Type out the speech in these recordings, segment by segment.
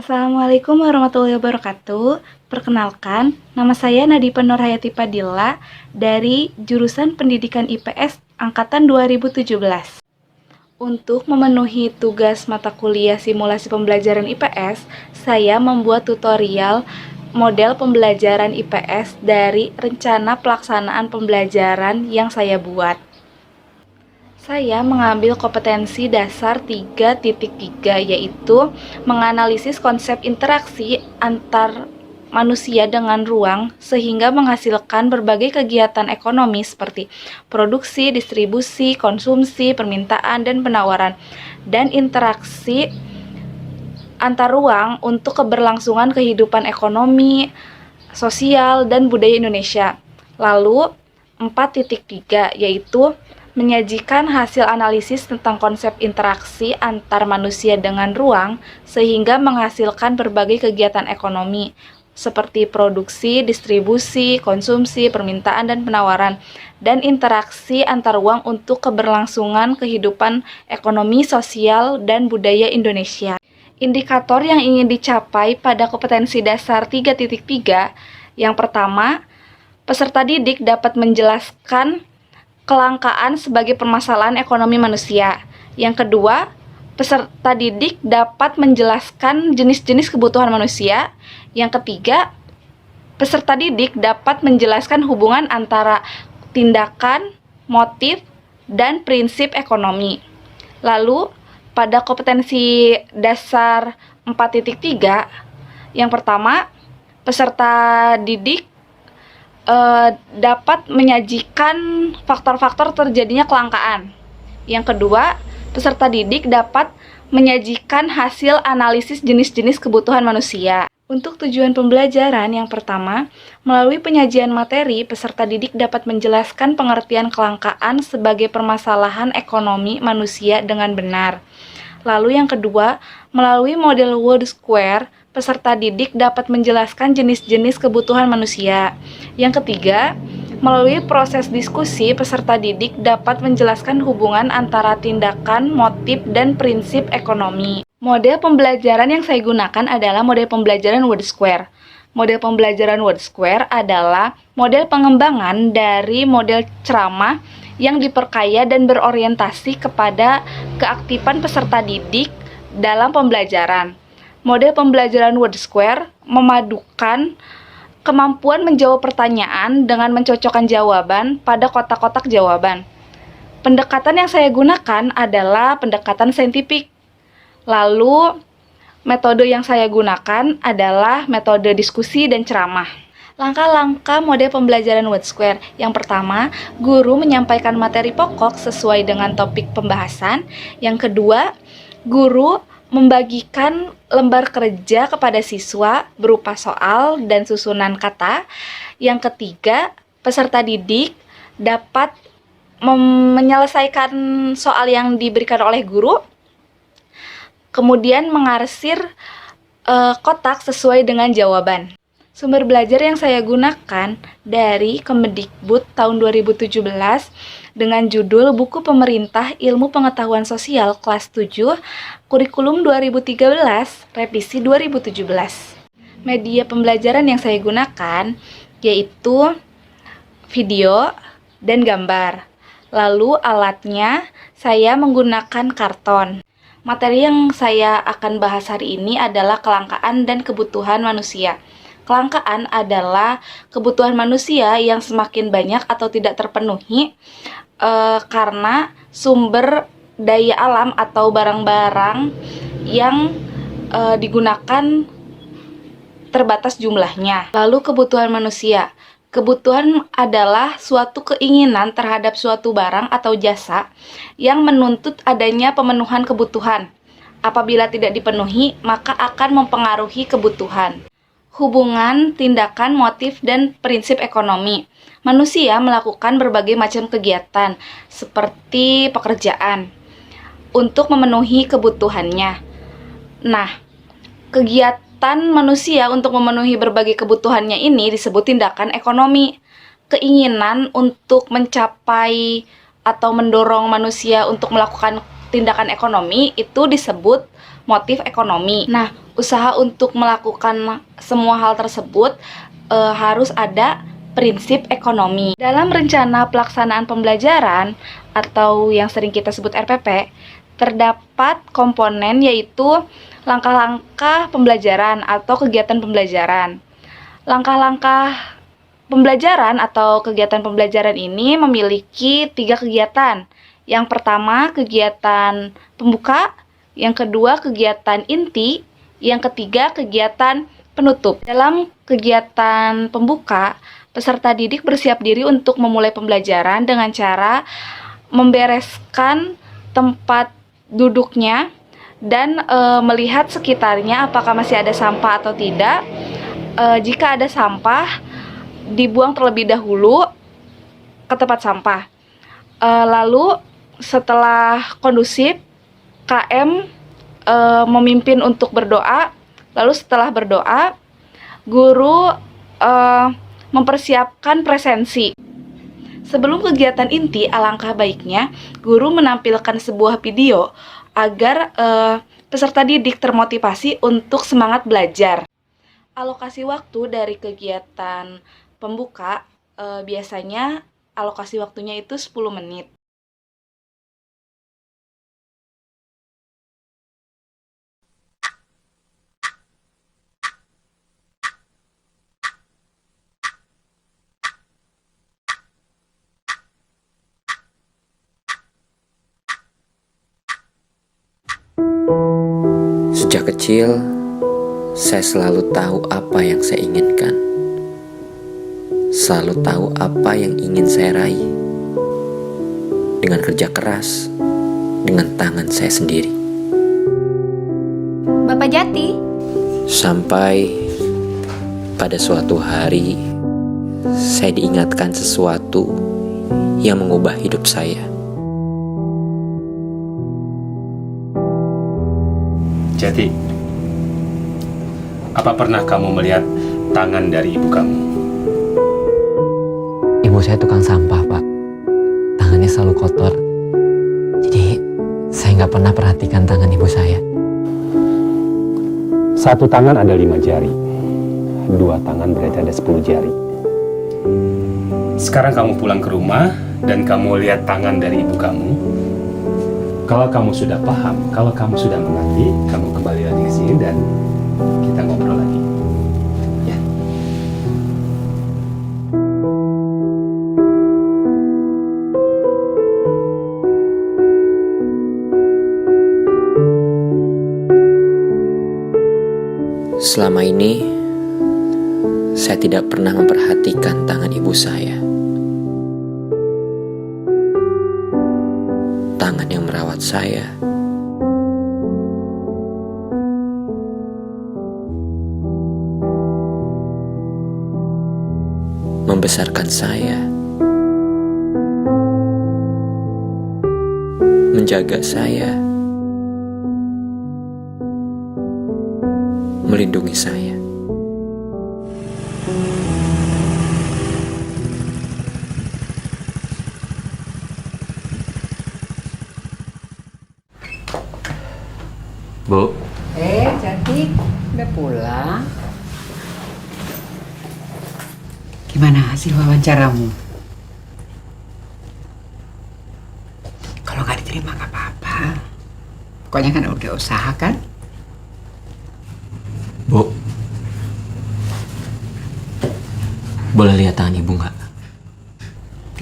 Assalamualaikum warahmatullahi wabarakatuh. Perkenalkan, nama saya Nadipa Nurhayati Padilla dari jurusan Pendidikan IPS Angkatan 2017. Untuk memenuhi tugas mata kuliah simulasi pembelajaran IPS, saya membuat tutorial model pembelajaran IPS dari rencana pelaksanaan pembelajaran yang saya buat. Saya mengambil kompetensi dasar 3.3, yaitu menganalisis konsep interaksi antar manusia dengan ruang sehingga menghasilkan berbagai kegiatan ekonomi seperti produksi, distribusi, konsumsi, permintaan, dan penawaran, dan interaksi antar ruang untuk keberlangsungan kehidupan ekonomi, sosial, dan budaya Indonesia. Lalu 4.3 yaitu menyajikan hasil analisis tentang konsep interaksi antar manusia dengan ruang sehingga menghasilkan berbagai kegiatan ekonomi seperti produksi, distribusi, konsumsi, permintaan, dan penawaran, dan interaksi antar ruang untuk keberlangsungan kehidupan ekonomi, sosial, dan budaya Indonesia. Indikator yang ingin dicapai pada kompetensi dasar 3.3, yang pertama, peserta didik dapat menjelaskan kelangkaan sebagai permasalahan ekonomi manusia. Yang kedua, peserta didik dapat menjelaskan jenis-jenis kebutuhan manusia. Yang ketiga, peserta didik dapat menjelaskan hubungan antara tindakan, motif, dan prinsip ekonomi. Lalu, pada kompetensi dasar 4.3, yang pertama, peserta didik dapat menyajikan faktor-faktor terjadinya kelangkaan. Yang kedua, peserta didik dapat menyajikan hasil analisis jenis-jenis kebutuhan manusia. Untuk tujuan pembelajaran, yang pertama, melalui penyajian materi, peserta didik dapat menjelaskan pengertian kelangkaan sebagai permasalahan ekonomi manusia dengan benar. Lalu yang kedua, melalui model World Square, peserta didik dapat menjelaskan jenis-jenis kebutuhan manusia. Yang ketiga, melalui proses diskusi, peserta didik dapat menjelaskan hubungan antara tindakan, motif, dan prinsip ekonomi. Model pembelajaran yang saya gunakan adalah model pembelajaran World Square. Model pembelajaran World Square adalah model pengembangan dari model ceramah yang diperkaya dan berorientasi kepada keaktifan peserta didik dalam pembelajaran. Model pembelajaran World Square memadukan kemampuan menjawab pertanyaan dengan mencocokkan jawaban pada kotak-kotak jawaban. Pendekatan yang saya gunakan adalah pendekatan saintifik. Lalu, metode yang saya gunakan adalah metode diskusi dan ceramah. Langkah-langkah model pembelajaran World Square. Yang pertama, guru menyampaikan materi pokok sesuai dengan topik pembahasan. Yang kedua, guru membagikan lembar kerja kepada siswa berupa soal dan susunan kata. Yang ketiga, peserta didik dapat menyelesaikan soal yang diberikan oleh guru, kemudian mengarsir kotak sesuai dengan jawaban. Sumber belajar yang saya gunakan dari Kemendikbud tahun 2017 dengan judul Buku Pemerintah Ilmu Pengetahuan Sosial kelas 7, Kurikulum 2013, Revisi 2017. Media pembelajaran yang saya gunakan yaitu video dan gambar. Lalu alatnya saya menggunakan karton. Materi yang saya akan bahas hari ini adalah kelangkaan dan kebutuhan manusia. Kelangkaan adalah kebutuhan manusia yang semakin banyak atau tidak terpenuhi karena sumber daya alam atau barang-barang yang digunakan terbatas jumlahnya. Lalu kebutuhan manusia. Kebutuhan adalah suatu keinginan terhadap suatu barang atau jasa yang menuntut adanya pemenuhan kebutuhan. Apabila tidak dipenuhi, maka akan mempengaruhi kebutuhan. Hubungan, tindakan, motif, dan prinsip ekonomi. Manusia melakukan berbagai macam kegiatan, seperti pekerjaan, untuk memenuhi kebutuhannya. Nah, kegiatan manusia untuk memenuhi berbagai kebutuhannya ini disebut tindakan ekonomi. Keinginan untuk mencapai atau mendorong manusia untuk melakukan tindakan ekonomi itu disebut motif ekonomi. Nah, usaha untuk melakukan semua hal tersebut harus ada prinsip ekonomi. Dalam rencana pelaksanaan pembelajaran atau yang sering kita sebut RPP, terdapat komponen yaitu langkah-langkah pembelajaran atau kegiatan pembelajaran. Langkah-langkah pembelajaran atau kegiatan pembelajaran ini memiliki 3 kegiatan. Yang pertama, kegiatan pembuka, yang kedua, kegiatan inti, yang ketiga, kegiatan penutup. Dalam kegiatan pembuka, peserta didik bersiap diri untuk memulai pembelajaran dengan cara membereskan tempat duduknya dan melihat sekitarnya apakah masih ada sampah atau tidak. Jika ada sampah, dibuang terlebih dahulu ke tempat sampah. Lalu setelah kondusif, KM memimpin untuk berdoa. Lalu setelah berdoa, guru mempersiapkan presensi. Sebelum kegiatan inti, alangkah baiknya guru menampilkan sebuah video agar peserta didik termotivasi untuk semangat belajar. Alokasi waktu dari kegiatan pembuka biasanya alokasi waktunya itu 10 menit. Sejak kecil, saya selalu tahu apa yang saya inginkan. Selalu tahu apa yang ingin saya raih. Dengan kerja keras, dengan tangan saya sendiri. Bapak Jati. Sampai pada suatu hari, saya diingatkan sesuatu yang mengubah hidup saya. Jati, apa pernah kamu melihat tangan dari ibu kamu? Ibu saya tukang sampah, Pak. Tangannya selalu kotor. Jadi, saya nggak pernah perhatikan tangan ibu saya. Satu tangan ada 5 jari. 2 tangan berarti ada 10 jari. Sekarang kamu pulang ke rumah dan kamu lihat tangan dari ibu kamu. Kalau kamu sudah paham, kalau kamu sudah mengerti, kamu kembali lagi ke sini dan kita ngobrol lagi. Ya. Selama ini, saya tidak pernah memperhatikan tangan ibu saya. Tangan yang merawat saya. Membesarkan saya. Menjaga saya. Melindungi saya. Bu, Cantik, udah pulang? Gimana hasil wawancaramu? Kalau nggak diterima nggak apa-apa. Pokoknya kan udah usaha kan? Bu, boleh lihat tangan ibu nggak?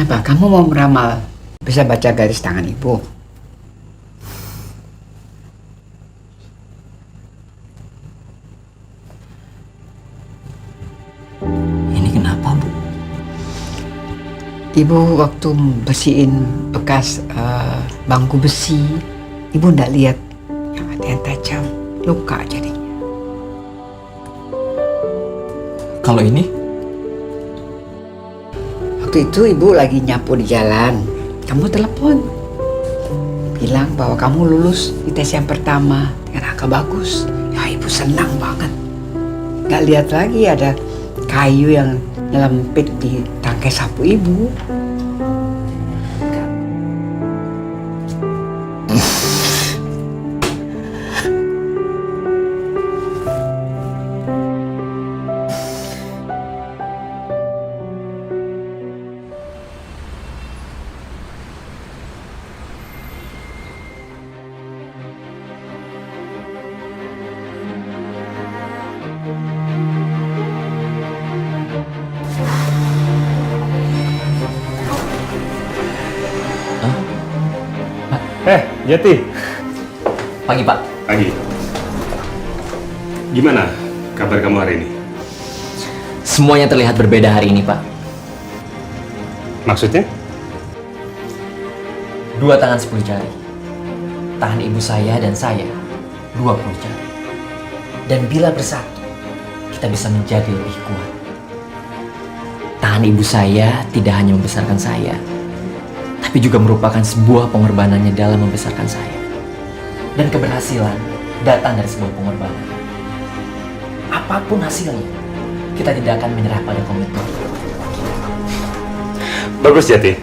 Apa kamu mau meramal bisa baca garis tangan ibu? Ini kenapa, Bu? Ibu waktu bersihin bekas bangku besi, ibu ndak lihat yang ada yang tajam, luka jadinya. Kalau ini? Waktu itu ibu lagi nyapu di jalan, kamu telepon, bilang bahwa kamu lulus di tes yang pertama dengan angka bagus. Ya ibu senang banget. Gak lihat lagi ada kayu yang nyelempit di tangkai sapu ibu. Jati. Pagi, Pak. Pagi. Gimana kabar kamu hari ini? Semuanya terlihat berbeda hari ini, Pak. Maksudnya? 2 tangan 10 jari. Tangan ibu saya dan saya 20 jari. Dan bila bersatu, kita bisa menjadi lebih kuat. Tangan ibu saya tidak hanya membesarkan saya, tapi juga merupakan sebuah pengorbanannya dalam membesarkan saya. Dan keberhasilan datang dari sebuah pengorbanan. Apapun hasilnya, kita tidak akan menyerah pada komitmen. Bagus, Jati.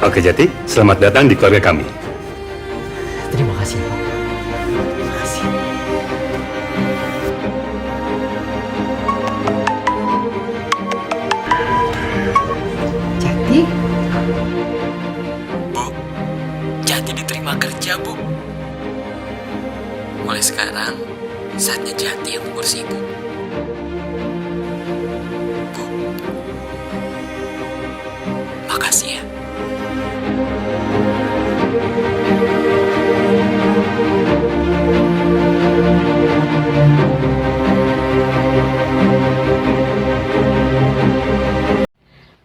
Oke, Jati. Selamat datang di keluarga kami. Terima kasih, Pak. Terima kasih. Jati, Bu, Jati diterima kerja, Bu. Mulai sekarang, saatnya Jati yang mengurus Ibu. Bu, makasih ya.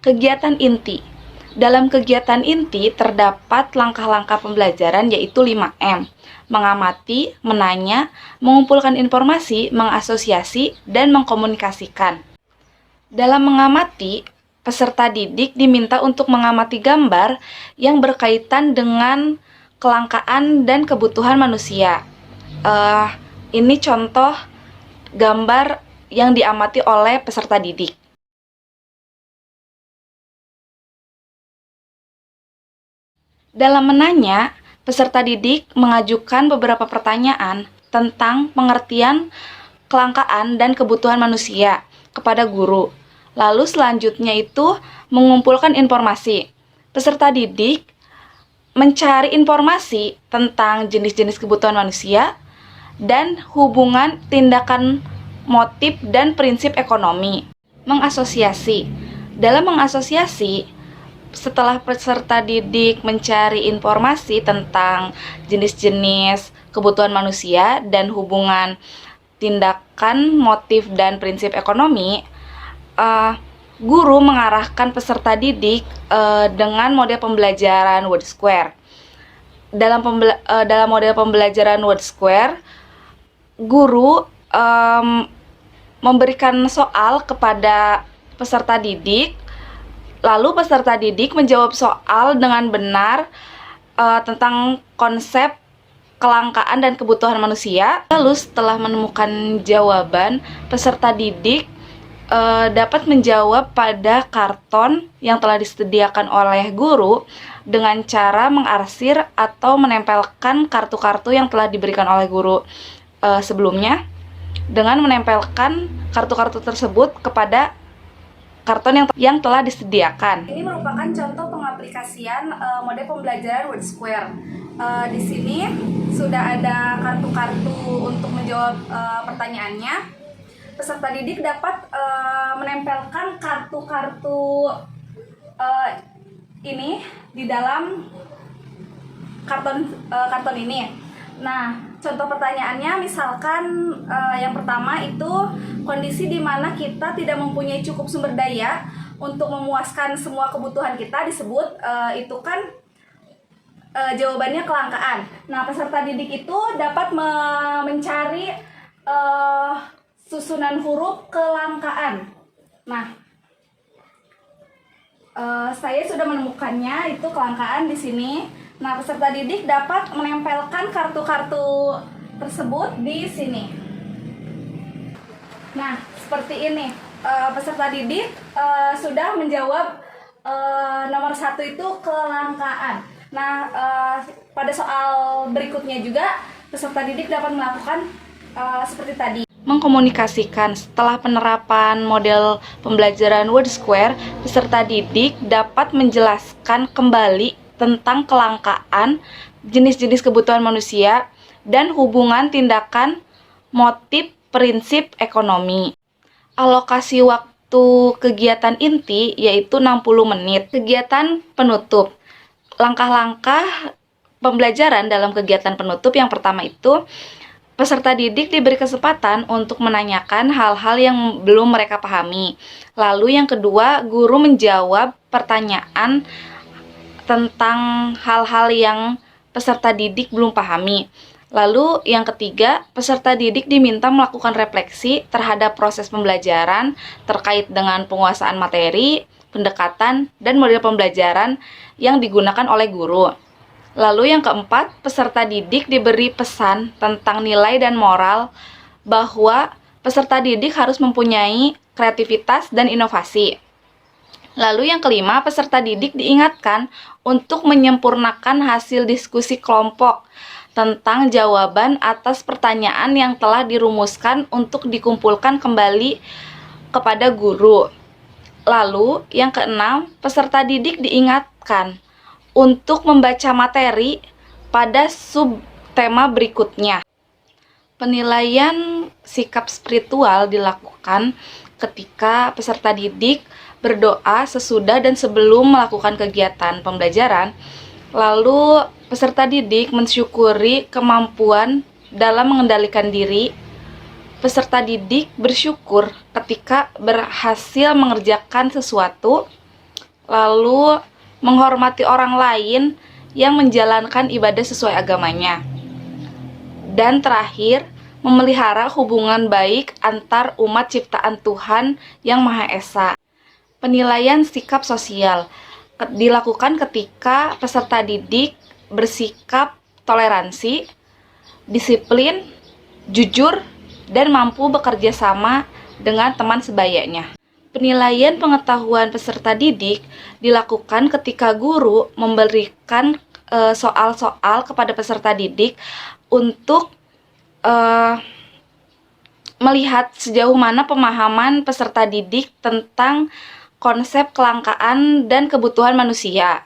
Kegiatan inti. Dalam kegiatan inti terdapat langkah-langkah pembelajaran yaitu 5M. Mengamati, menanya, mengumpulkan informasi, mengasosiasi, dan mengkomunikasikan. Dalam mengamati, peserta didik diminta untuk mengamati gambar yang berkaitan dengan kelangkaan dan kebutuhan manusia. Ini contoh gambar yang diamati oleh peserta didik. Dalam menanya, peserta didik mengajukan beberapa pertanyaan tentang pengertian kelangkaan dan kebutuhan manusia kepada guru. Lalu selanjutnya itu mengumpulkan informasi. Peserta didik mencari informasi tentang jenis-jenis kebutuhan manusia dan hubungan tindakan motif dan prinsip ekonomi. Mengasosiasi. Dalam mengasosiasi, setelah peserta didik mencari informasi tentang jenis-jenis kebutuhan manusia dan hubungan tindakan, motif, dan prinsip ekonomi, guru mengarahkan peserta didik dengan model pembelajaran Word Square. Dalam model pembelajaran Word Square, guru memberikan soal kepada peserta didik. Lalu peserta didik menjawab soal dengan benar tentang konsep kelangkaan dan kebutuhan manusia. Lalu setelah menemukan jawaban, peserta didik dapat menjawab pada karton yang telah disediakan oleh guru dengan cara mengarsir atau menempelkan kartu-kartu yang telah diberikan oleh guru sebelumnya dengan menempelkan kartu-kartu tersebut kepada karton yang telah disediakan. Ini merupakan contoh pengaplikasian model pembelajaran Word Square. Di sini sudah ada kartu-kartu untuk menjawab pertanyaannya. Peserta didik dapat menempelkan kartu-kartu ini di dalam karton ini. Nah, contoh pertanyaannya misalkan yang pertama itu kondisi di mana kita tidak mempunyai cukup sumber daya untuk memuaskan semua kebutuhan kita disebut itu kan jawabannya kelangkaan. Nah, peserta didik itu dapat mencari susunan huruf kelangkaan. Nah, saya sudah menemukannya itu kelangkaan di sini. Nah, peserta didik dapat menempelkan kartu-kartu tersebut di sini. Nah, seperti ini. Peserta didik sudah menjawab nomor 1 itu kelangkaan. Nah, pada soal berikutnya juga peserta didik dapat melakukan seperti tadi. Mengkomunikasikan. Setelah penerapan model pembelajaran Word Square, peserta didik dapat menjelaskan kembali tentang kelangkaan, jenis-jenis kebutuhan manusia, dan hubungan tindakan, motif, prinsip ekonomi. Alokasi waktu kegiatan inti yaitu 60 menit. Kegiatan penutup. langkah-langkah pembelajaran dalam kegiatan penutup yang pertama itu, peserta didik diberi kesempatan untuk menanyakan hal-hal yang belum mereka pahami. Lalu yang kedua, guru menjawab pertanyaan tentang hal-hal yang peserta didik belum pahami. Lalu yang ketiga, peserta didik diminta melakukan refleksi terhadap proses pembelajaran terkait dengan penguasaan materi, pendekatan, dan model pembelajaran yang digunakan oleh guru. Lalu yang keempat, peserta didik diberi pesan tentang nilai dan moral bahwa peserta didik harus mempunyai kreativitas dan inovasi. Lalu yang kelima, peserta didik diingatkan untuk menyempurnakan hasil diskusi kelompok tentang jawaban atas pertanyaan yang telah dirumuskan untuk dikumpulkan kembali kepada guru. Lalu yang keenam, peserta didik diingatkan untuk membaca materi pada subtema berikutnya. Penilaian sikap spiritual dilakukan ketika peserta didik berdoa sesudah dan sebelum melakukan kegiatan pembelajaran. Lalu peserta didik mensyukuri kemampuan dalam mengendalikan diri. Peserta didik bersyukur ketika berhasil mengerjakan sesuatu. Lalu menghormati orang lain yang menjalankan ibadah sesuai agamanya. Dan terakhir, memelihara hubungan baik antar umat ciptaan Tuhan yang Maha Esa. Penilaian sikap sosial dilakukan ketika peserta didik bersikap toleransi, disiplin, jujur, dan mampu bekerja sama dengan teman sebayanya. Penilaian pengetahuan peserta didik dilakukan ketika guru memberikan soal-soal kepada peserta didik untuk melihat sejauh mana pemahaman peserta didik tentang konsep kelangkaan dan kebutuhan manusia.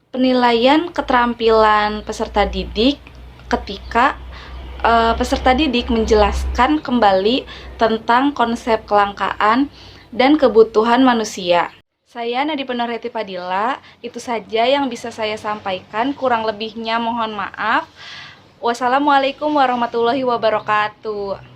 Penilaian keterampilan peserta didik ketika peserta didik menjelaskan kembali tentang konsep kelangkaan dan kebutuhan manusia. Saya Nadi Nurhayati Fadila, itu saja yang bisa saya sampaikan, kurang lebihnya mohon maaf. Wassalamualaikum warahmatullahi wabarakatuh.